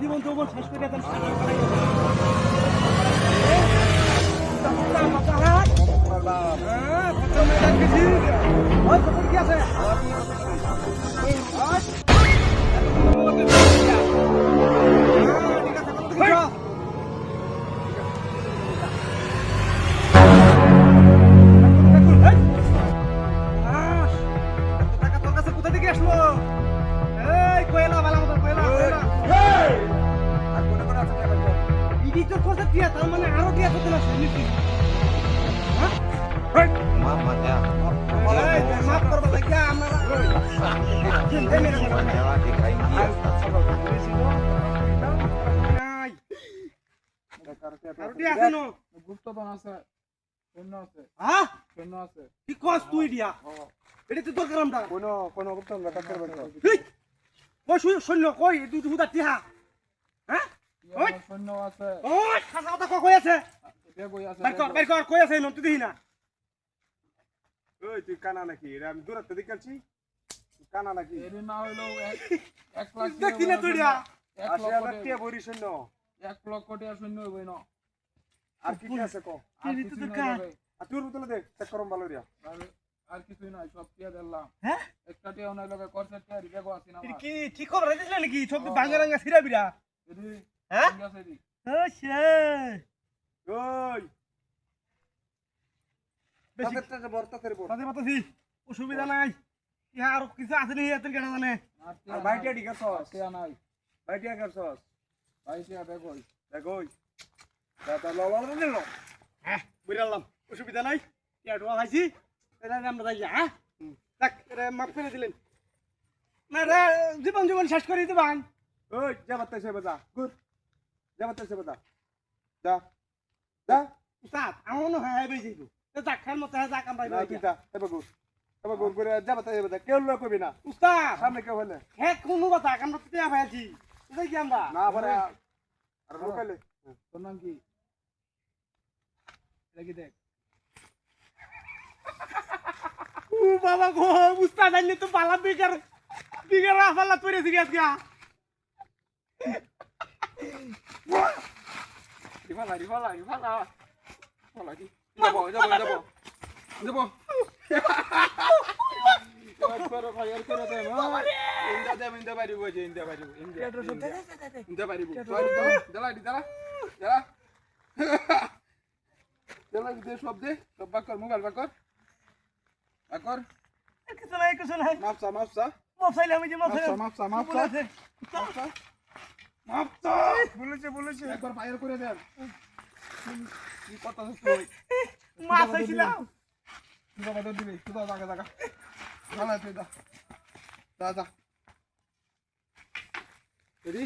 জীবন যৌবন শেষ করে দেন কি আছে তার মানে আরো দিয়া করতে না মাফ করবো লাগিয়া আমরা গুপ্তধন আছে সৈন্য আছে হ্যাঁ সৈন্য আছে কি কস তুই দিয়া এটা তো দরকার আমরা কোন গুপ্তধন ব্যাখ্যা করবেন কই সৈন্য কই দুই হুদা টিহা হ্যাঁ ওই সৈন্য আছে ওই খাসা কথা কই আছে এটা কই আছে বাইর কর কই আছে তুই দেখি না ওই তুই কানা নাকি রে আমি দূরত্ব দেখাচ্ছি কানা নাকি এর না হইলো 1 লাখ দেখি না তুই দিয়া 1 লাখ টাকা ভরি শূন্য 1 লক্ষ টাকা শূন্য হইবই না আর কি আছে কো আর কিছু নাই আর তুই বোতলে দে চেক করম ভালো রিয়া আর কিছু নাই সব টিয়া দিলাম হ্যাঁ একটা টিয়া ওনার লগে করছে টিয়া রিবেগো আছে না কি ঠিক খবর দিছিস নাকি সব ভাঙা রাঙা সিরা বিরা এদি হ্যাঁ ঠিক আছে দি ওই সে ওই বেশি তাতে বর্তা করে বল তাতে পাতাছি অসুবিধা নাই ইহা আর কিছু আছে নি এত কেডা জানে আর বাইটিয়া ঠিক আছে টিয়া নাই বাইটিয়া করছস বাইটিয়া দেখো দেখোই দাদা লল নিল হ্যাঁ বুঝলাম অসুবিধা নাই ইয়াডুয়া খাইছি এটা আমরা যাই হ্যাঁ দেখ এটা মাফ করে দিলেন না রে জীবন জীবন শেষ করে দিবান ওই যাবাতে সে বাজা গুড যাবাতে সে বাজা যা যা উস্তাদ আমার মনে হয় বেশি যাইব তো জাখার মতো হ্যাঁ জাক আমরা না তুই যা এবার গুড করে যাবাতে সে বাজা কেউ লোক কবি না উস্তাদ সামনে কেউ হলে হ্যাঁ কোনো কথা আমরা তো টিয়া ভাইছি এটা কি আমরা না পারে আর লোকালে তোর নাম কি লাগি দেখ ও বাবা গো উস্তাদ আইলে তো বালা বিগার বিগার আফালা পড়ে সিরিয়াস গা রিফালা ফলা কি যাব করো ফায়ার করে দে ইন্দা বাড়িব যে ইন্দা বাড়িব দালা দে সব বাকর মোবাইল বাকর কিছু নাই মাপসা মাফ চাইলে আমি যে মাপসা বলেছে একবার ফায়ার করে দেন কি কথা তুই মাছ চাইছিলাম তুই বাবা দিবি তুই জায়গা ভালো তুই যা রেডি